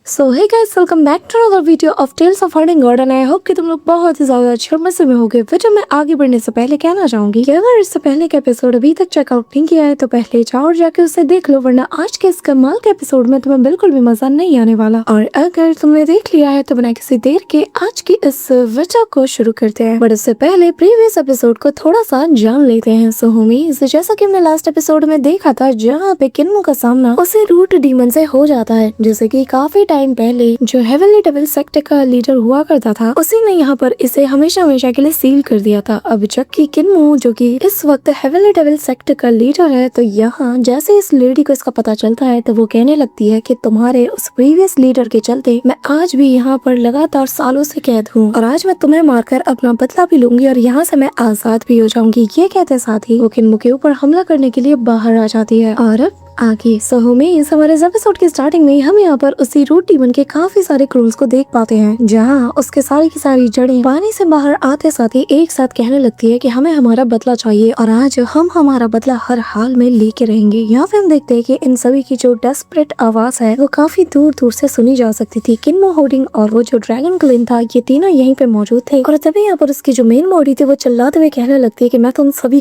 So hey guys, welcome back to another video of tales of herding god and I hope कि तुम लोग बहुत ही ज्यादा अच्छे मजे में होगे। वीडियो में आगे बढ़ने से पहले कहना चाहूंगी कि अगर इससे पहले का एपिसोड अभी तक चेकआउट नहीं किया है तो पहले जाओ और जाके उसे देख लो, वरना आज के इस कमाल के एपिसोड में तुम्हें बिल्कुल भी मजा नहीं आने वाला। और अगर तुमने देख लिया है तो बिना किसी देर के आज की इस वीडियो को शुरू करते हैं। बट इससे पहले प्रीवियस एपिसोड को थोड़ा सा जान लेते हैं। सो होमीज, जैसा कि हमने लास्ट एपिसोड में देखा था जहाँ पे किन्मो का सामना उसे रूट डीमन से हो जाता है, जैसे कि काफी टाइम पहले जो हेवनली डेविल सेक्ट का लीडर हुआ करता था उसी ने यहाँ पर इसे हमेशा हमेशा के लिए सील कर दिया था। अब जबकि किन्मो जो कि इस वक्त हेवनली डेविल सेक्ट का लीडर है, तो यहाँ जैसे इस लेडी को इसका पता चलता है तो वो कहने लगती है कि तुम्हारे उस प्रीवियस लीडर के चलते मैं आज भी यहाँ पर लगातार सालों से कैद हूँ और आज मैं तुम्हें मारकर अपना बदला भी लूंगी और यहाँ से मैं आजाद भी हो जाऊंगी। ये कहते साथ ही वो किन्मो के ऊपर हमला करने के लिए बाहर आ जाती है। और आगे सो में इस हमारे एपिसोड की स्टार्टिंग में हम यहाँ पर उसी रूट डीमन के काफी सारे क्रूल्स को देख पाते हैं, जहाँ उसके सारी की सारी जड़ें पानी से बाहर आते साथ ही एक साथ कहने लगती है कि हमें हमारा बदला चाहिए और आज हम हमारा बदला हर हाल में लेके रहेंगे। यहाँ पे हम देखते हैं कि इन सभी की जो डेस्परेट आवाज है वो काफी दूर दूर से सुनी जा सकती थी। किन्मो, होर्डिंग और वो जो ड्रैगन क्लीन था, ये तीनों यहीं पे मौजूद थे और तभी यहाँ पर उसकी जो मेन बॉडी थी वो चिल्लाते हुए कहने लगती है कि मैं तुम सभी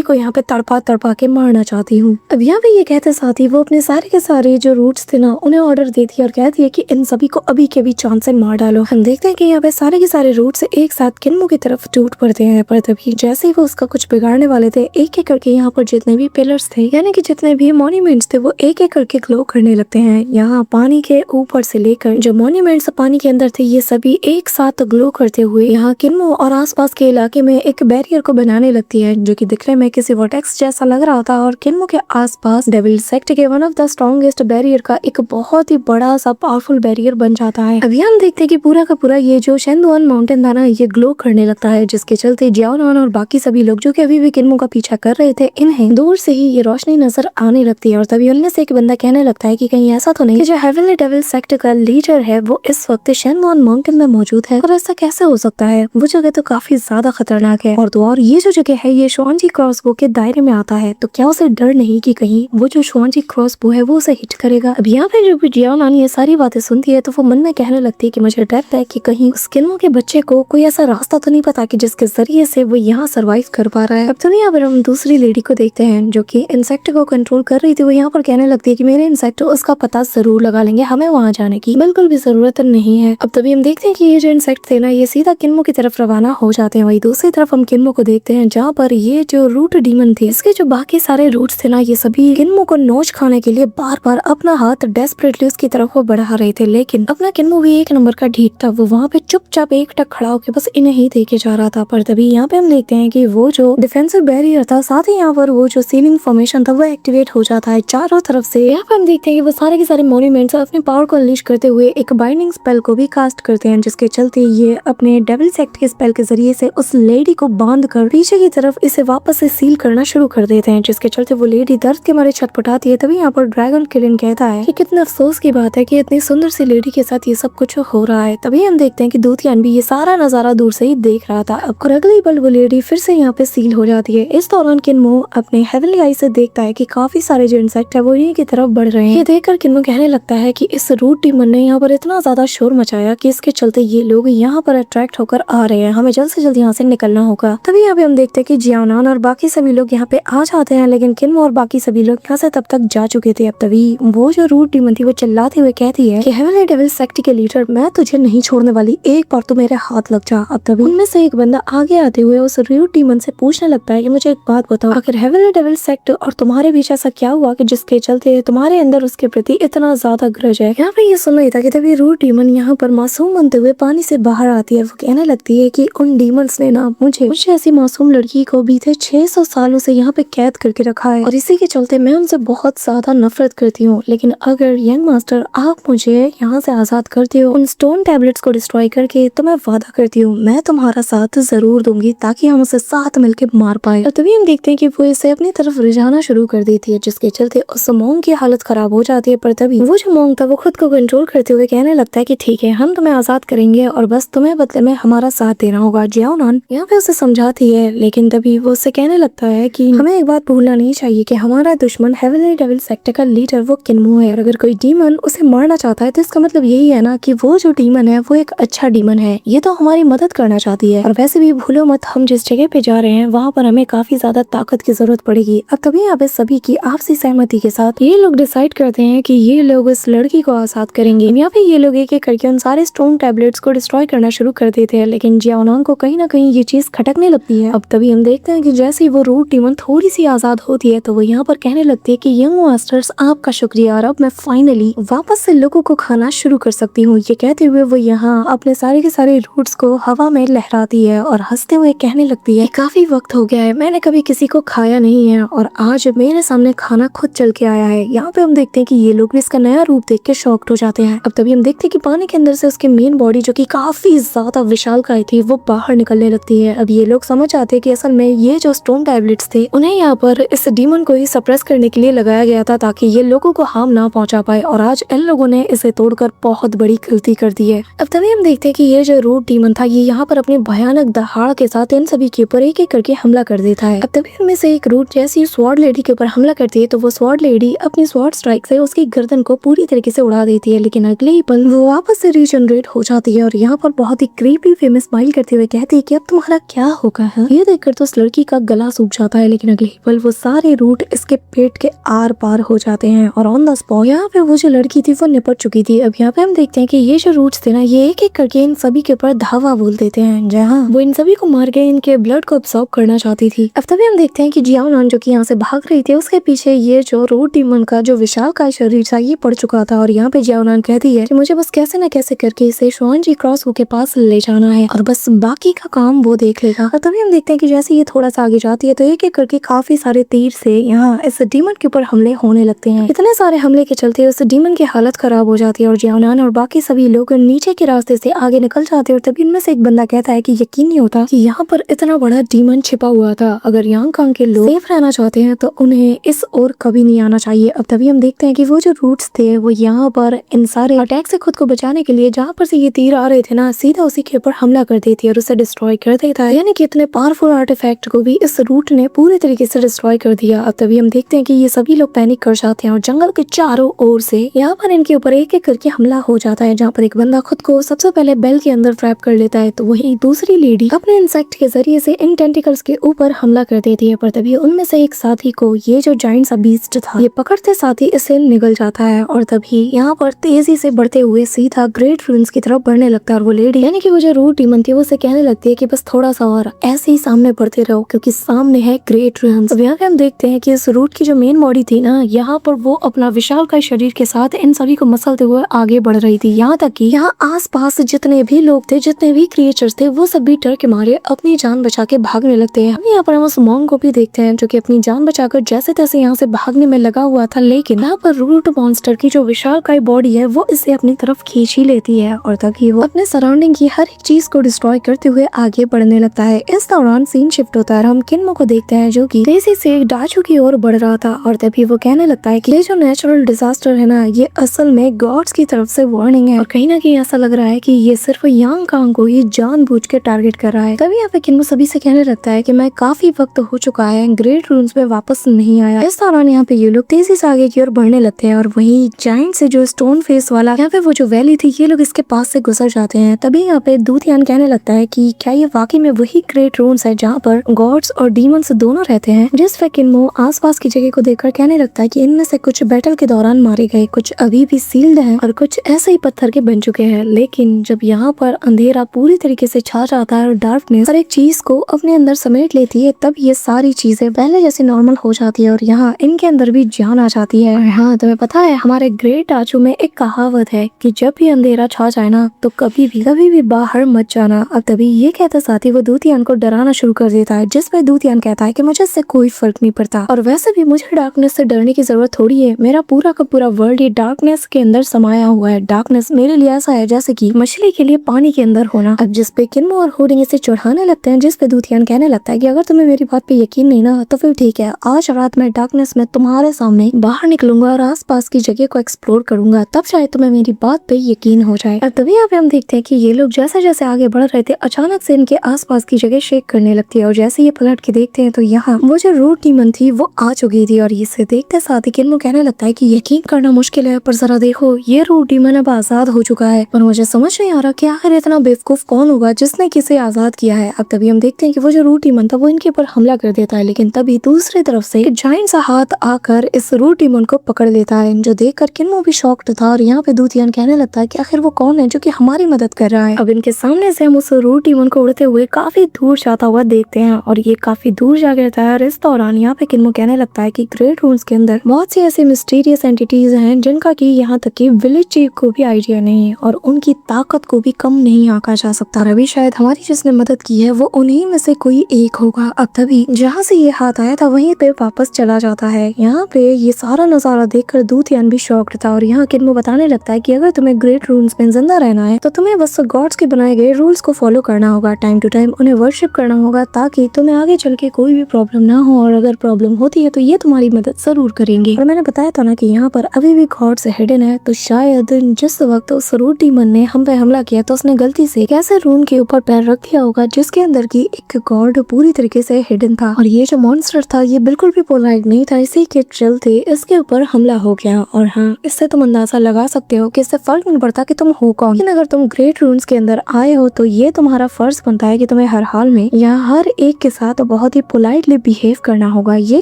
को यहाँ पे तड़पा तड़पा के मारना चाहती हूँ। अब यहाँ पे ये कहते साथ ही वो अपने सारे के सारे जो रूट्स थे ना उन्हें ऑर्डर देती है और कहती है कि इन सभी को अभी के अभी चांद से मार डालो। हम देखते हैं कि यहाँ पे सारे के सारे रूट्स एक साथ किन्मो की तरफ टूट पड़ते हैं, पर तभी जैसे ही वो उसका कुछ बिगाड़ने वाले थे एक एक करके यहाँ पर जितने भी पिलर्स थे यानी कि जितने भी मॉन्यूमेंट्स थे वो एक एक करके ग्लो करने लगते हैं। यहाँ पानी के ऊपर से लेकर जो मॉन्यूमेंट्स पानी के अंदर थे ये सभी एक साथ ग्लो करते हुए यहाँ किन्मो और आसपास के इलाके में एक बैरियर को बनाने लगती है, जो कि दिखने में किसी वर्टेक्स जैसा लग रहा था। और किन्मो के आसपास डेविल सेक्ट के one of the strongest barrier का एक बहुत ही बड़ा सा पावरफुल बैरियर बन जाता है। अभी हम देखते हैं कि पूरा का पूरा ये जो शेनदुआन माउंटेन था ना ये ग्लो करने लगता है, जिसके चलते जियाओनान और बाकी सभी लोग जो कि अभी भी किन्मो का पीछा कर रहे थे इन्हें दूर से ही ये रोशनी नजर आने लगती है। और तभी उनमें से एक बंदा कहने लगता है कि कहीं ऐसा तो नहीं कि जो हेवनली डेविल सेक्ट का लीडर है वो इस वक्त शेनदुआन माउंटेन में मौजूद है, और ऐसा कैसे हो सकता है? वो जगह तो काफी ज्यादा खतरनाक है और ये जो जगह है ये शुआंजी क्रॉसबो के दायरे में आता है, तो क्या उसे डर नहीं कि कहीं वो जो शुआंजी क्रॉसबो है वो उसे हिट करेगा? अब यहाँ पे जो भी जियाओनान ये सारी बातें सुनती है तो वो मन में कहने लगती है कि मुझे डर है कि कहीं उस किन्मो के बच्चे को कोई ऐसा रास्ता तो नहीं पता कि जिसके जरिए से वो यहाँ सरवाइव कर पा रहा है। अब तो यहाँ पर हम दूसरी लेडी को देखते हैं जो कि इंसेक्ट को कंट्रोल कर रही थी। वो यहाँ पर कहने लगती है कि मेरे इंसेक्ट उसका पता जरूर लगा लेंगे, हमें वहाँ जाने की बिल्कुल भी जरूरत नहीं है। अब तभी हम देखते हैं कि ये जो इंसेक्ट थे ना ये सीधा किन्मो की तरफ रवाना हो जाते हैं। वही दूसरी तरफ हम किन्मो को देखते हैं जहाँ पर ये जो रूट डीमन थे इसके जो बाकी सारे रूट्स थे ना ये सभी किन्मो को नोच खाने के लिए बार बार अपना हाथ डेस्परेटली उसकी तरफ वो बढ़ा रहे थे, लेकिन अपना किन्मो भी एक नंबर का ढीठ था। वो वहाँ पे चुपचाप एकटक खड़ा होकर बस इन्हें ही देखे जा रहा था। पर तभी यहाँ पे हम देखते हैं कि वो जो डिफेंसिव बैरियर था साथ ही यहाँ पर वो जो सीलिंग फॉर्मेशन था वो एक्टिवेट हो जाता है चारों तरफ से। यहाँ पे हम देखते हैं कि वो सारे के सारे मॉन्यूमेंट्स अपने पावर को अनलीश करते हुए एक बाइंडिंग स्पेल को भी कास्ट करते हैं, जिसके चलते ये अपने डेविल सेक्ट के स्पेल के जरिए से उस लेडी को बांध कर पीछे की तरफ इसे वापस से सील करना शुरू कर देते हैं, जिसके चलते वो लेडी दर्द के मारे छटपटाती है। तभी यहाँ पर ड्रैगन किलिन कहता है कि कितना अफसोस की बात है कि इतनी सुंदर सी लेडी के साथ ये सब कुछ हो रहा है। तभी हम देखते हैं कि दूतियान भी ये सारा नजारा दूर से ही देख रहा था। अब और अगली पल वो लेडी फिर से यहाँ पे सील हो जाती है। इस दौरान किन्मो अपने हेवनली आई से देखता है कि काफी सारे जो इंसेक्ट है वो इन्हीं की तरफ बढ़ रहे हैं। ये देखकर किन्मो कहने लगता है कि इस रूट डीमन ने यहाँ पर इतना ज्यादा शोर मचाया कि इसके चलते ये लोग यहाँ पर अट्रैक्ट होकर आ रहे हैं, हमें जल्द से जल्द यहाँ से निकलना होगा। तभी यहाँ पे हम देखते हैं कि जियाओनान और बाकी सभी लोग यहाँ पे आ जाते हैं, लेकिन किन्मो और बाकी सभी लोग यहाँ से तब तक जा चुके थे। अब तभी वो जो रूट डीमन थी वो चिल्लाते हुए कहती है कि हेवनली डेविल सेक्ट के लीडर मैं तुझे नहीं छोड़ने वाली, एक बार तो मेरे हाथ लग जा। अब तभी उनमें से एक बंदा आगे आते हुए उस रूट डीमन से पूछने लगता है कि मुझे एक बात बताओ, आखिर हेवनली डेविल सेक्ट और तुम्हारे बीच ऐसा क्या हुआ कि जिसके चलते तुम्हारे अंदर उसके प्रति इतना ज्यादा ग्रज है? यहाँ पे ये सुन रही था कि तभी रूट डीमन यहाँ पर मासूम बनते हुए पानी से बाहर आती है। वो कहने लगती है कि उन डीमंस ने ना मुझे ऐसी मासूम लड़की को बीते 600 सालों से यहाँ पे कैद करके रखा है और इसी के चलते मैं उनसे बहुत ज्यादा नफरत करती हूँ। लेकिन अगर यंग मास्टर आप मुझे यहाँ से आजाद करते हो उन स्टोन टैबलेट्स को डिस्ट्रॉय करके, तो मैं वादा करती हूँ मैं तुम्हारा साथ जरूर दूंगी ताकि हम उसे साथ मिलकर मार पाए। और तभी हम देखते हैं कि वो इसे अपनी तरफ रिझाना शुरू कर देती है, जिसके चलते उस मोंग की हालत खराब हो जाती है। पर तभी वो जो मोंग था वो खुद को कंट्रोल करते हुए कहने लगता है कि ठीक है हम तुम्हें आजाद करेंगे और बस तुम्हें बदले में हमारा साथ देना होगा। जियाओनान यहाँ पे उसे समझाती है, लेकिन तभी वो उससे कहने लगता है कि हमें एक बात भूलना नहीं चाहिए कि हमारा दुश्मन हेवनली डेविल सेक्ट का लीडर वो किन्मो है, और अगर कोई डीमन उसे मारना चाहता है तो इसका मतलब यही है ना कि वो जो डीमन है वो एक अच्छा डीमन है, ये तो हमारी मदद करना चाहती है। और वैसे भी भूलो मत, हम जिस जगह पे जा रहे हैं वहाँ पर हमें काफी ज्यादा ताकत की जरूरत पड़ेगी। अब तभी यहाँ पे सभी की आपसी सहमति के साथ ये लोग डिसाइड करते हैं कि ये लोग इस लड़की को आजाद करेंगे। यहाँ पे ये लोग एक एक करके उन सारे स्टोन टैबलेट्स को डिस्ट्रॉय करना शुरू कर देते हैं, लेकिन जियाओनांग को कहीं ना कहीं ये चीज खटकने लगती है। अब तभी हम देखते हैं कि जैसे ही वो रूट डीमन थोड़ी सी आजाद होती है तो वो यहाँ पर कहने लगती है कि यंग मास्टर्स आपका शुक्रिया, और अब मैं फाइनली वापस से लोगों को खाना शुरू कर सकती हूँ। ये कहते हुए वो यहाँ अपने सारे के सारे रूट्स को हवा में लहराती है और हंसते हुए कहने लगती है काफी वक्त हो गया है, मैंने कभी किसी को खाया नहीं है और आज मेरे सामने खाना खुद चल के आया है। यहाँ पे हम देखते हैं कि ये लोग भी इसका नया रूप देख के शॉक्ड हो जाते हैं। अब तभी हम देखते हैं कि पानी के अंदर से उसकी मेन बॉडी जो कि काफी ज्यादा विशालकाय थी वो बाहर निकलने लगती है। अब ये लोग समझ आते हैं कि असल में ये जो स्टोन टैबलेट्स थे उन्हें यहाँ पर इस डीमन को ही सप्रेस करने के लिए लगाया गया था ताकि ये लोगों को हार्म ना पहुंचा पाए, और आज इन लोगों ने इसे तोड़कर बहुत बड़ी गलती कर दी है। अब तभी हम देखते हैं कि ये जो रूट डीमन था ये यहाँ पर अपने भयानक दहाड़ के साथ इन सभी के ऊपर एक एक करके हमला कर देता है। अब तभी उनमें से एक रूट जैसी स्वॉर्ड लेडी के ऊपर हमला करती है तो वो स्वॉर्ड लेडी अपनी स्वॉर्ड स्ट्राइक से उसकी गर्दन को पूरी तरीके से उड़ा देती है, लेकिन अगले ही पल वो वापस से रीजनरेट हो जाती है और यहाँ पर बहुत ही क्रीपी फेमस स्माइल करते हुए कहती है कि अब तुम्हारा क्या होगा है? ये देखकर तो उस लड़की का गला सूख जाता है, लेकिन अगले ही पल वो सारे रूट इसके पेट के आर पार हो जाते हैं और ऑन द स्पॉट यहाँ पे वो जो लड़की थी वो निपट चुकी थी। अब यहाँ पे हम देखते हैं कि ये जो रूट्स थे ना ये एक एक करके इन सभी के ऊपर धावा बोल देते हैं, जहाँ वो इन सभी को मार के इनके ब्लड को अब्सॉर्ब करना चाहती थी। अब तभी हम देखते हैं कि जियाओनांग जो कि यहाँ से भाग रही थी उसके पीछे ये जो रूट डीमन का जो विशालकाय शरीर था ये पड़ चुका था, और यहाँ पे जियाओनांग कहती है कि मुझे बस कैसे न कैसे करके इसे शुआनजी क्रॉसबो के पास ले जाना है और बस बाकी का काम वो देख लेगा। और तभी हम देखते हैं कि जैसे ये थोड़ा सा आगे जाती है तो एक एक करके काफी सारे तीर से यहाँ इस डीमन के ऊपर हमले होने लगते हैं। इतने सारे हमले के चलते उस डीमन की हालत खराब हो जाती है और जियाओनांग और बाकी सभी लोग नीचे के रास्ते से आगे निकल जाते हैं। और तभी इनमें से एक बंदा कहता है कि यकीन नहीं होता कि यहाँ पर इतना बड़ा डीमन छिपा हुआ था, अगर यांगकांग के लोग सेफ रहना चाहते हैं तो उन्हें इस ओर कभी नहीं आना चाहिए। अब तभी हम देखते हैं कि वो जो रूट्स थे वो यहाँ पर इन सारे अटैक से खुद को बचाने के लिए जहाँ पर से ये तीर आ रहे थे ना सीधा उसी के ऊपर हमला कर देती है और उसे डिस्ट्रॉय कर देता है, यानी कि इतने पावरफुल आर्टिफैक्ट को भी इस रूट ने पूरी तरीके से डिस्ट्रॉय कर दिया। अब तभी हम देखते हैं कि ये सभी लोग पैनिक कर जाते हैं और जंगल के चारों ओर से यहाँ पर इनके ऊपर एक एक करके हमला हो जाता है, जहाँ पर एक बंदा खुद को सबसे पहले बेल के अंदर ट्रैप कर लेता है तो वही दूसरी लेडी अपने इंसेक्ट के जरिए से इन टेंटिकल्स के ऊपर हमला कर देती है। पर तभी उनमें से एक साथी को ये जो जायंट सा बीस्ट था ये पकड़ते साथ ही इसे निगल जाता है और तभी यहाँ पर तेजी से बढ़ते हुए सीधा ग्रेट रूइंस की तरफ बढ़ने लगता है। और वो लेडी यानी कि वो जो रूट डीमन थी वो उसे कहने लगती है कि बस थोड़ा सा और ऐसे ही सामने बढ़ते रहो क्योंकि सामने है ग्रेट रूइंस। अब यहाँ पे हम देखते हैं कि इस रूट की जो मेन बॉडी थी ना यहाँ पर वो अपना विशालकाय शरीर के साथ इन सभी को मसलते हुए आगे बढ़ रही थी, यहाँ तक कि यहाँ आसपास जितने भी लोग थे जितने भी क्रिएचर्स थे वो सभी डर के मारे अपनी जान बचा के भागने लगते हैं। यहाँ पर हम उस मॉन्ग को भी देखते हैं जो कि अपनी जान बचाकर जैसे तैसे यहाँ से भागने में लगा हुआ था, लेकिन यहाँ पर रूट मॉन्स्टर की जो विशालकाय बॉडी है वो इसे अपनी तरफ खींच ही लेती है और तभी वो अपने सराउंडिंग की हर एक चीज को डिस्ट्रॉय करते हुए आगे बढ़ने लगता है। इस दौरान सीन शिफ्ट होता है, हम किन्मो को देखते हैं जो कि तेजी से डाचू की ओर बढ़ रहा था और तभी वो कहने लगता है कि ये जो नेचुरल डिजास्टर है ना ये असल में गॉड्स की तरफ से वार्निंग है और कहीं ना कहीं ऐसा लग रहा है कि ये सिर्फ यांगकांग को ये जानबूझ के टारगेट कर रहा है। तभी यहाँ पे किन्मो सभी से कहने लगता है कि मैं काफी वक्त हो चुका है ग्रेट रून्स में वापस नहीं आया। इस दौरान यहाँ पे ये लोग तेजी से आगे की ओर बढ़ने लगते हैं और वही जाइंट से जो स्टोन फेस वाला यहाँ पे वो जो वैली थी ये लोग इसके पास से गुजर जाते हैं। तभी यहाँ पे दूतियान कहने लगता है कि क्या ये वाकई में वही ग्रेट रून्स है जहाँ पर गॉड्स और डीमंस दोनों रहते हैं। जिस पे किन्मो आसपास की जगह को देखकर कहने लगता है कि इनमें से कुछ बैटल के दौरान मारे गए, कुछ अभी भी सील्ड हैं और कुछ ऐसे ही पत्थर के बन चुके हैं। लेकिन जब यहाँ पर अंधेरा पूरी तरीके से छा जाता है और डार्कनेस हर एक चीज को अपने अंदर समेट लेती है तब ये सारी चीजें पहले जैसे नॉर्मल हो जाती है और यहाँ इनके अंदर भी जान आ जाती है। हाँ तुम्हें पता है हमारे ग्रेट डाचू में एक कहावत है कि जब भी अंधेरा छा जाए ना तो कभी भी बाहर मत जाना। अब तभी ये कहते साथ ही वो दूतियान को डराना शुरू कर देता है, जिस पर दूतियान कहता है कि मुझे इससे कोई फर्क नहीं पड़ता और वैसे भी मुझे डार्कनेस से डरने की जरूरत थोड़ी है, मेरा पूरा का पूरा वर्ल्ड ये डार्कनेस के अंदर समाया हुआ है। डार्कनेस मेरे लिए ऐसा है जैसे कि मछली के लिए पानी के अंदर होना। अब जिस पे किन्मो और होडिंग इसे चढ़ाने लगते हैं, जिस पे दूतियान कहने लगता है कि अगर तुम्हें मेरी बात पे यकीन नहीं ना तो फिर ठीक है, आज रात में डार्कनेस में तुम्हारे सामने बाहर निकलूंगा और आसपास की जगह को एक्सप्लोर करूंगा, तब शायद तुम्हें मेरी बात पे यकीन हो जाए। अब तभी यहाँ पे हम देखते हैं कि ये लोग जैसे जैसे आगे बढ़ रहे थे अचानक से इनके आसपास की जगह शेक करने लगती है और जैसे ये पलट के देखते हैं तो यहाँ वो जो रूट डीमन थी वो आ चुकी थी और इसे देखते साथ ही किन्मो कहने लगता है कि यकीन करना मुश्किल है पर जरा नजारा देखो, ये रूट डीमन अब आजाद हो चुका है और मुझे समझ नहीं आ रहा कि आखिर इतना बेवकूफ कौन होगा जिसने किसे आजाद किया है। अब तभी हम देखते हैं कि वो जो रूट डीमन था वो इनके ऊपर हमला कर देता है, लेकिन तभी दूसरी तरफ से एक जायंट सा हाथ आकर इस रूट डीमन को पकड़ लेता है, जो देखकर किन्मो भी शॉक्ड था। और यहाँ पे दूतियान कहने लगता है कि आखिर वो कौन है जो कि हमारी मदद कर रहा है। अब इनके सामने से हम उस रूट डीमन को उड़ते हुए काफी दूर जाता हुआ देखते हैं और ये काफी दूर जा गिरता है। और इस दौरान यहाँ पे किन्मो कहने लगता है कि ग्रेट रून्स के अंदर बहुत सी ऐसी मिस्टीरियस एंटिटीज हैं जिनका कि यहाँ तक कि विलेज चीफ को भी आइडिया नहीं है और उनकी ताकत को भी कम नहीं आंका जा सकता। अभी शायद हमारी जिसने मदद की है वो उन्हीं में से कोई एक होगा। अब तभी जहाँ से ये हाथ आया था वहीं पे वापस चला जाता है। यहाँ पे ये सारा नजारा देखकर दूतियान भी शॉक्ड था और यहाँ किन्मो बताने लगता है कि अगर तुम्हें ग्रेट रून्स में जिंदा रहना है तो तुम्हें बस गॉड्स के बनाए गए रूल्स को फॉलो करना होगा, टाइम टू टाइम उन्हें वर्शिप करना होगा ताकि तुम्हें आगे चल के कोई भी प्रॉब्लम ना हो, और अगर प्रॉब्लम होती है तो ये तुम्हारी मदद जरूर करेंगे। और मैंने बताया था ना कि यहाँ पर अभी भी गॉड्स हिडन है, तो शायद जिस वक्त उस रूट डीमन ने हम पे हमला किया तो उसने गलती से कैसे रून के ऊपर पैर रख दिया होगा जिसके अंदर की एक गॉड पूरी तरीके से हिडन था। और ये जो मॉन्स्टर था ये बिल्कुल भी पोलाइट नहीं था, इसी के चलते इसके ऊपर हमला हो गया। और हाँ, इससे तुम अंदाजा लगा सकते हो कि इससे फर्क नहीं पड़ता कि तुम हो कौन, लेकिन अगर तुम ग्रेट रून्स के अंदर आए हो तो ये तुम्हारा फर्ज बनता है कि तुम्हें हर हाल में यहाँ हर एक के साथ बहुत ही पोलाइटली बिहेव करना होगा। ये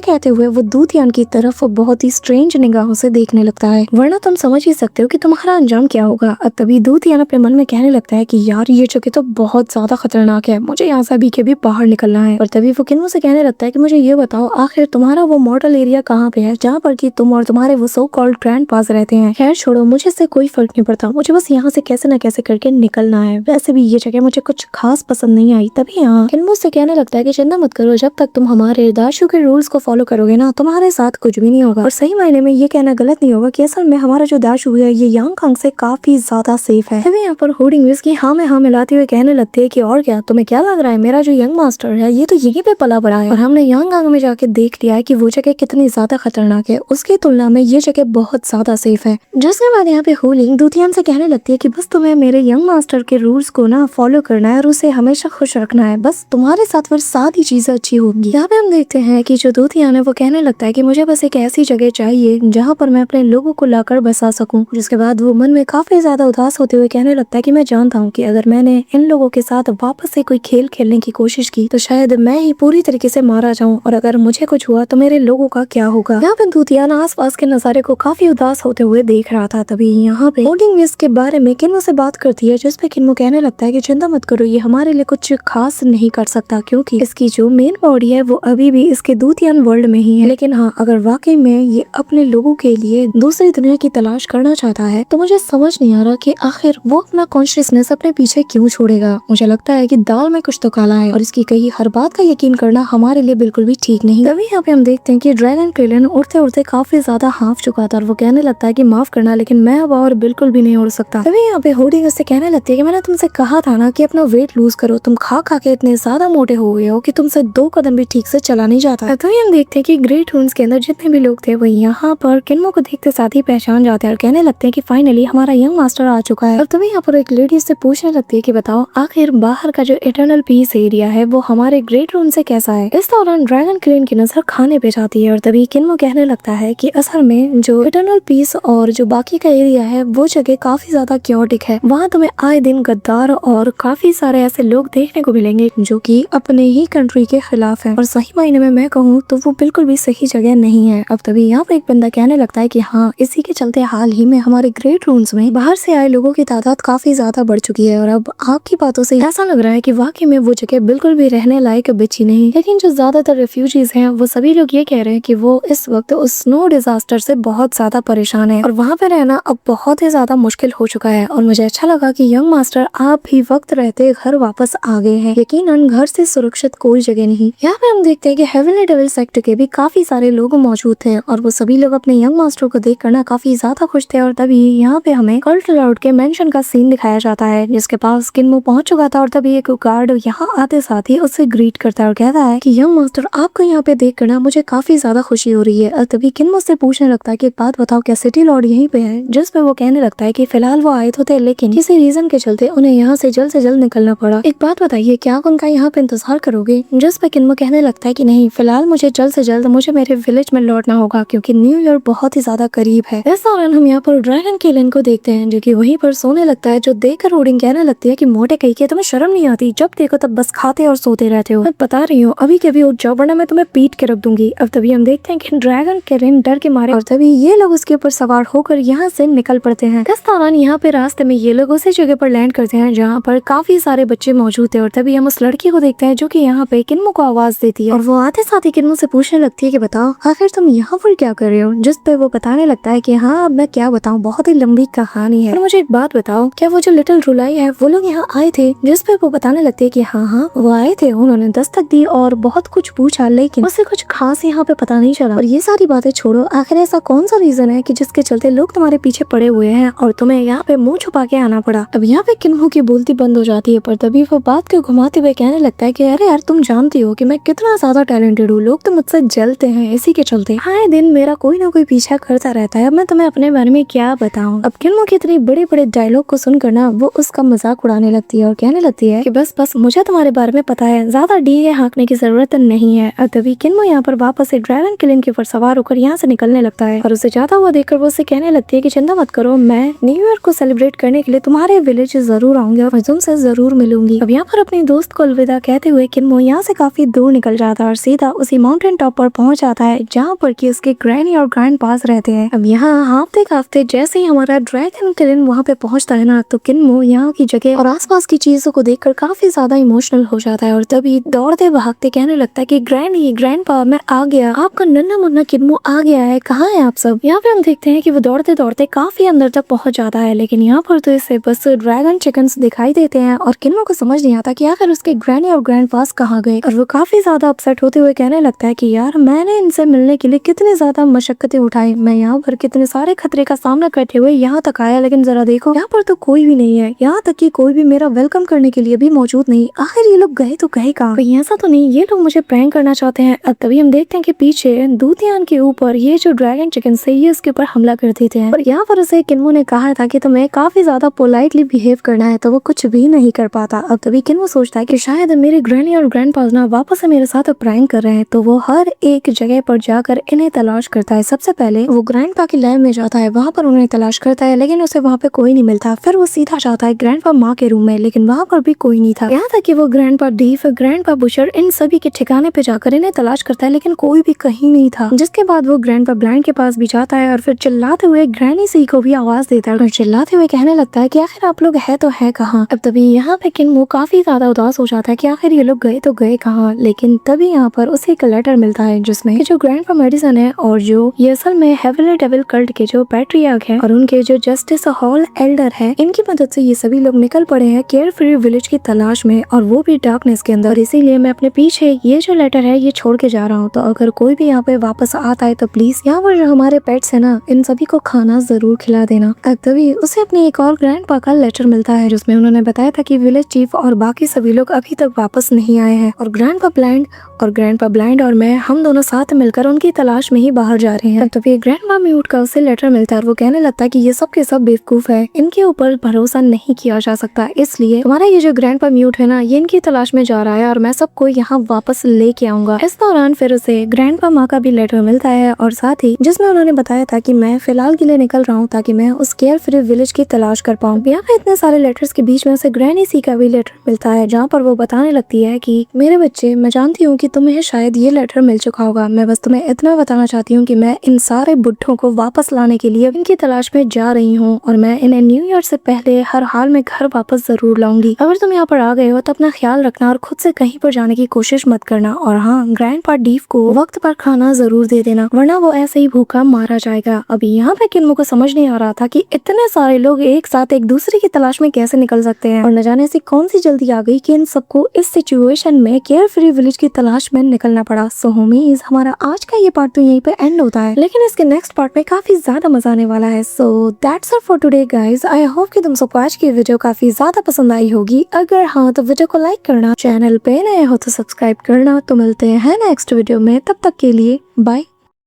कहते हुए वो दूतियान की तरफ बहुत ही स्ट्रेंज निगाहों से देखने लगता है, वरना तुम समझ ही सकते हो कि तुम्हारा अंजाम क्या होगा। अब तभी दूतियान अपने मन में कहने लगता है कि यार ये जगह तो बहुत ज्यादा खतरनाक है, मुझे यहाँ से अभी के भी बाहर निकलना है। और तभी वो किन्मो से कहने लगता है कि मुझे ये बताओ आखिर तुम्हारा वो मॉडल एरिया कहाँ पे है जहाँ पर कि तुम और तुम्हारे वो सो कॉल्ड ग्रैंड पास रहते हैं। खैर छोड़ो, मुझे इससे कोई फर्क नहीं पड़ता, मुझे बस यहाँ से कैसे न कैसे करके निकलना है। वैसे भी ये जगह मुझे कुछ खास पसंद नहीं आई। तभी यहाँ किन्मो से कहने लगता है कि चिंता मत करो, जब तक तुम हमारे दाशु के रूल्स को फॉलो करोगे ना तुम्हारे साथ कुछ भी नहीं होगा। और सही मायने में ये कहना गलत नहीं होगा कि असल में हमारा जो दाशु है ये यांग कांग से काफी ज्यादा सेफ है। तभी यहाँ पर होर्डिंग विस्की हाँ में हाँ मिलाते हुए कहने लगते है कि और क्या, तुम्हें क्या लग रहा है मेरा जो यंग मास्टर है ये तो यहीं पे पला बड़ा है और हमने यांग कांग में जाके देख लिया है कि वो जगह कितनी ज्यादा खतरनाक है, उसकी तुलना में ये जगह बहुत ज्यादा सेफ है। जिसके बाद यहाँ पे होलिंग दूतियान से कहने लगती है कि बस तुम्हें मेरे यंग मास्टर के रूल्स को ना फॉलो करना है और उसे हमेशा खुश रखना है, बस तुम्हारे साथ फिर सारी चीजें अच्छी होंगी। यहाँ पे हम देखते हैं कि जो दूतियान है वो कहने लगता है कि मुझे बस एक ऐसी जगह चाहिए जहाँ पर मैं अपने लोगों को लाकर बसा सकूं। जिसके बाद वो मन में काफी ज्यादा उदास होते हुए कहने लगता है कि मैं जानता हूँ कि अगर मैंने इन लोगों के साथ वापस से कोई खेल खेलने की कोशिश की तो शायद मैं ही पूरी तरीके से मारा जाऊं, और अगर मुझे कुछ हुआ तो मेरे लोगों का क्या होगा। यहाँ पे दूतियान आसपास के नजारे को काफी उदास होते हुए देख रहा था। तभी यहाँ पे होल्डिंग विस्क के बारे में किन्मो से बात करती है, जिसपे किन्मो कहने लगता है कि चिंता मत करो, ये हमारे लिए कुछ खास नहीं कर सकता क्योंकि इसकी जो मेन बॉडी है वो अभी भी इसके दूतियान वर्ल्ड में ही है। लेकिन हाँ, अगर वाकई में ये अपने लोगों के लिए दूसरी दुनिया की तलाश करना चाहता है तो मुझे समझ नहीं आ रहा कि आखिर वो अपना कॉन्शियसनेस अपने पीछे क्यों छोड़ेगा। मुझे लगता है कि दाल में कुछ तो काला है और इसकी कही हर बात का यकीन करना हमारे लिए बिल्कुल भी ठीक नहीं। तभी यहाँ पे हम देखते हैं कि ड्रैगन क्रिलिन उड़ते उड़ते काफी ज्यादा हाफ चुका था और वो कहने लगता है कि माफ करना लेकिन मैं अब और बिल्कुल भी नहीं उड़ सकता। तभी यहाँ पे होर्डिंग उससे कहने लगती है कि मैंने तुमसे कहा था ना कि अपना वेट लूज करो, तुम खा खा के इतने ज्यादा मोटे हो गए हो कि तुमसे 2 कदम भी ठीक से चला नहीं जाता। तभी हम देखते हैं कि ग्रेट रून्स के अंदर जितने भी लोग थे वो यहाँ पर किन्मो को देखते साथ ही पहचान जाते हैं और कहने लगते हैं कि फाइनली हमारा यंग मास्टर आ चुका है। और तभी यहाँ पर एक लेडी से पूछने लगती है कि बताओ आखिर बाहर का जो इटर्नल पीस एरिया है वो हमारे ग्रेट रून से कैसा है। इस दौरान ड्रैगन क्रेन की नजर खाने पे जाती है और तभी किन्मो कहने लगता है कि असल में जो इटर्नल पीस और जो बाकी का एरिया है वो जगह काफी ज्यादा क्योटिक है, वहाँ तुम्हें आए दिन गद्दार और काफी सारे ऐसे लोग देखने को मिलेंगे जो कि अपने ही कंट्री के खिलाफ है, और सही मायने में मैं कहूँ तो वो बिल्कुल भी सही जगह नहीं है। अब तभी यहाँ पे एक बंदा कहने लगता है कि हाँ, इसी के चलते हाल ही में हमारे ग्रेट रून्स में बाहर से आए लोगों की तादाद काफी ज्यादा बढ़ चुकी है और अब आपकी बातों से ऐसा लग रहा है कि वाकई में वो जगह बिल्कुल भी रहने लायक बची नहीं। लेकिन जो ज्यादातर रेफ्यूजीज हैं वो सभी लोग ये कह रहे हैं कि वो इस वक्त उस स्नो डिजास्टर से बहुत ज्यादा परेशान है और वहाँ पे रहना अब बहुत ही ज्यादा मुश्किल हो चुका है। और मुझे अच्छा लगा कि यंग मास्टर आप भी वक्त रहते घर वापस आ गए हैं, यकीनन घर से सुरक्षित कोई जगह नहीं। यहाँ पे हम देखते हैं कि हेवनली डेविल सेक्टर के भी काफी सारे लोग मौजूद थे और वो सभी लोग अपने यंग मास्टर को देख कर ना काफी ज्यादा खुश थे। और तभी यहाँ पे हमें कल्ट लॉर्ड के मेंशन का सीन दिखाया जाता है जिसके पास किन्मो पहुंच चुका था और तभी एक गार्ड यहाँ आते साथ ही उससे ग्रीट करता है और कहता है कि यंग मास्टर आपको यहाँ पे देख कर ना मुझे काफी ज्यादा खुशी हो रही है। और तभी किन्मो से पूछने लगता है कि एक बात बताओ, क्या सिटी लॉर्ड यहीं पे है? जिस पे वो कहने लगता है कि फिलहाल वो आए तो थे लेकिन किसी रीजन के चलते उन्हें यहाँ से जल्द निकलना पड़ा। एक बात बताइए, क्या आप उनका यहाँ पे इंतजार करोगे? जिस पे किन्मो कहने लगता है कि नहीं, फिलहाल मुझे जल्द से जल्द मुझे मेरे विलेज में लौटना होगा क्योंकि न्यू ईयर बहुत ही ज्यादा करीब है। इस दौरान दौरान हम यहाँ पर ड्रैगन केलन को देखते हैं जो कि वहीं पर सोने लगता है, जो देखकर ओडिन कहने लगती है कि मोटे कहीं के तुम्हें शर्म नहीं आती, जब देखो तब बस खाते और सोते रहते हो। मैं बता रही हूँ अभी के अभी उठ जाओ वरना मैं तुम्हें पीट के रख दूंगी। अब तभी हम देखते हैं कि ड्रैगन केलन डर के मारे और तभी ये लोग उसके ऊपर सवार होकर यहाँ से निकल पड़ते हैं। इस दौरान यहाँ पे रास्ते में ये लोग उसी जगह पर लैंड करते हैं जहाँ पर काफी सारे बच्चे मौजूद थे और तभी हम उस लड़की को देखते हैं जो कि यहाँ पे किन्मो को आवाज देती है और वो आते साथ ही किन्मो से पूछने लगती है कि बताओ आखिर तुम यहाँ पर क्या कर रहे हो। जिस पे वो बताने लगता है कि हाँ अब मैं क्या बताऊँ, बहुत ही लंबी कहानी है। और मुझे एक बात बताओ, क्या वो जो लिटिल रुलाई है वो लोग यहाँ आए थे। जिस पे वो बताने लगते है कि हाँ वो आए थे, उन्होंने दस्तक दी और बहुत कुछ पूछा लेकिन उससे कुछ खास यहाँ पे पता नहीं चला। और ये सारी बातें छोड़ो, आखिर ऐसा कौन सा रीजन है कि जिसके चलते लोग तुम्हारे पीछे पड़े हुए हैं और तुम्हें यहाँ पे मुंह छुपा के आना पड़ा। अब यहाँ पे किन्मो की बोलती बंद हो जाती है पर तभी वो बात को घुमाते हुए कहने लगता है कि अरे यार तुम जानती हो कि मैं कितना ज्यादा टैलेंटेड हूँ, लोग तो मुझसे जलते हैं इसी के चलते। आए दिन मेरा कोई ना कोई पीछा करता रहता है। अब मैं तुम्हें अपने बारे में क्या बताऊँ। अब किन्मो के इतने बड़े बड़े डायलॉग को सुनकर ना वो उसका मजाक उड़ाने लगती है और कहने लगती है कि बस मुझे तुम्हारे बारे में पता है, ज्यादा डींगे हाँकने की जरूरत नहीं है। और तभी किन्मो यहाँ पर वापस से ड्रैगन किलन के ऊपर सवार होकर यहाँ से निकलने लगता है और उसे जाता हुआ देखकर वो उससे कहने लगती है कि चिंता मत करो, मैं न्यू ईयर को सेलिब्रेट करने के लिए तुम्हारे विलेज जरूर आऊंगी और मैं तुमसे जरूर मिलूंगी। अब यहाँ पर अपने दोस्त को अलविदा कहते हुए किन्मो यहाँ से काफी दूर निकल जाता है और सीधा उसी माउंटेन टॉप पर पहुंच जाता है जहाँ पर की उसके ग्रैनी और ग्रैंड पास रहते हैं। अब यहाँ हाफते काफते जैसे ही हमारा ड्रैगन किलन वहाँ पे पहुंचता है ना तो किन्मो यहाँ की जगह और आसपास की चीजों को देखकर काफी ज्यादा इमोशनल हो जाता है और तभी दौड़ते भागते कहने लगता है कि ग्रैनी ग्रैंडपा मैं आ गया, आपका नन्हा मुन्ना किन्मो आ गया है, कहाँ है आप सब। यहाँ पे हम देखते हैं कि वो दौड़ते दौड़ते काफी अंदर तक पहुंच जाता है लेकिन यहाँ पर तो इसे बस ड्रैगन चिकन्स दिखाई देते हैं और किन्मो को समझ नहीं आता कि आखिर उसके ग्रैनी और ग्रैंडपास कहाँ गए। और वो काफी ज्यादा अपसेट होते हुए कहने लगता है कि यार मैंने इनसे मिलने के लिए कितनी ज्यादा मशक्कतें उठाई, मैं यहाँ पर कितने सारे खतरे का सामना करते हुए यहाँ तक आया लेकिन जरा देखो यहाँ पर तो कोई भी नहीं है, यहाँ तक कि कोई भी मेरा वेलकम करने के लिए भी मौजूद नहीं। आखिर ये लोग गए तो गए कहाँ। कहीं ऐसा तो नहीं ये लोग मुझे प्रैंक करना चाहते हैं। अब तभी हम देखते हैं कि पीछे दूतियान के ऊपर ये जो ड्रैगन चिकन से ये उसके ऊपर हमला कर देते हैं और यहाँ पर उसे किन्मो ने कहा था कि तुम्हें काफी ज्यादा पोलाइटली बिहेव करना है तो वो कुछ भी नहीं कर पाता। अब तभी किन्मो सोचता है कि शायद मेरे ग्रैनी और ग्रैंडपास ना वापस से मेरे साथ प्रैंक कर रहे हैं तो वो हर एक जगह पर जाकर इन्हें तलाश करता है। सबसे पहले वो ग्रैंडपा की लैब में जाता है, वहाँ पर उन्हें तलाश करता है लेकिन उसे वहाँ पे कोई नहीं मिलता। फिर वो सीधा जाता है ग्रैंडपा माँ के रूम में लेकिन वहाँ पर भी कोई नहीं था। यहाँ तक कि वो ग्रैंडपा डीफ, ग्रैंडपा बुशर इन सभी के ठिकाने पे जाकर इन्हें तलाश करता है लेकिन कोई भी कहीं नहीं था। जिसके बाद वो ग्रैंडपा ब्लाइंड के पास भी जाता है और फिर चिल्लाते हुए ग्रैनी सी को भी आवाज देता है और चिल्लाते हुए कहने लगता है कि आखिर आप लोग है तो है कहाँ। अब तभी यहाँ पे किन्मो काफी ज्यादा उदास हो जाता है कि आखिर ये लोग गए तो गए कहाँ। लेकिन तभी यहाँ पर उसे एक लेटर मिलता है जिसमें जो ग्रैंडपा मेडिसन है और जो ये असल में हेवनली डेविल कल्ट के जो पैट्रियार्क है और उनके जो जस्टिस हॉल एल्डर है, इनकी मदद से ये सभी लोग निकल पड़े हैं केयर फ्री विलेज की तलाश में और वो भी डार्कनेस के अंदर। इसीलिए मैं अपने पीछे ये जो लेटर है ये छोड़ के जा रहा हूँ। तो अगर कोई भी यहाँ पे वापस आता है तो प्लीज यहाँ पर जो हमारे पेट्स है ना इन सभी को खाना जरूर खिला देना। तभी उसे अपनी एक और ग्रैंडपा का लेटर मिलता है जिसमें उन्होंने बताया था कि विलेज चीफ और बाकी सभी लोग अभी तक वापस नहीं आए हैं और ग्रैंडपा ब्लाइंड और मैं हम दोनों साथ मिलकर उनकी तलाश में ही बाहर जा रहे हैं। तभी ग्रैंडमा म्यूट का उसे लेटर मिलता है और वो कहने लगता है कि ये सब के सब बेवकूफ है, इनके ऊपर भरोसा नहीं किया जा सकता, इसलिए तुम्हारा ये जो ग्रैंडपा म्यूट है ना ये इनकी तलाश में जा रहा है और मैं सबको यहाँ वापस लेके आऊंगा। इस दौरान फिर उसे ग्रैंडपा माँ का भी लेटर मिलता है और साथ ही जिसमें उन्होंने बताया था कि मैं फिलहाल के लिए निकल रहा हूँ ताकि मैं उस केयर फ्री विलेज की तलाश कर पाऊँ। यहाँ पे इतने सारे लेटर्स के बीच में उसे ग्रैनी सी का भी लेटर मिलता है जहाँ पर वो बताने लगती है कि मेरे बच्चे मैं जानती हूँ कि तुम्हें शायद ये लेटर मिल चुका होगा, मैं बस तुम्हें इतना बताना चाहती हूँ कि मैं इन सारे बुढ़ों को वापस लाने के लिए इनकी तलाश में जा रही हूँ और मैं इन्हें न्यू ईयर से पहले हर हाल में घर वापस जरूर लाऊंगी। अगर तुम यहाँ पर आ गए हो तो अपना ख्याल रखना और खुद से कहीं पर जाने की कोशिश मत करना और हाँ ग्रैंडपा डीफ को वक्त पर खाना जरूर दे देना वरना वो ऐसे ही भूखा मारा जाएगा। अभी यहाँ पे किन्मो को समझ नहीं आ रहा था कि इतने सारे लोग एक साथ एक दूसरे की तलाश में कैसे निकल सकते हैं और न जाने से कौन सी जल्दी आ गई कि इन सबको इस सिचुएशन में केयर फ्री विलेज की तलाश में निकलना पड़ा। सो होमीज हमारा आज का ये पार्ट तो यहीं पे एंड होता है लेकिन इसके नेक्स्ट पार्ट में काफी ज्यादा मजा आने वाला है। So that's all for today guys. I hope कि तुम सबको आज की वीडियो काफी ज्यादा पसंद आई होगी। अगर हाँ तो वीडियो को लाइक करना, चैनल पे नए हो तो सब्सक्राइब करना। तो मिलते हैं नेक्स्ट वीडियो में, तब तक के लिए बाय।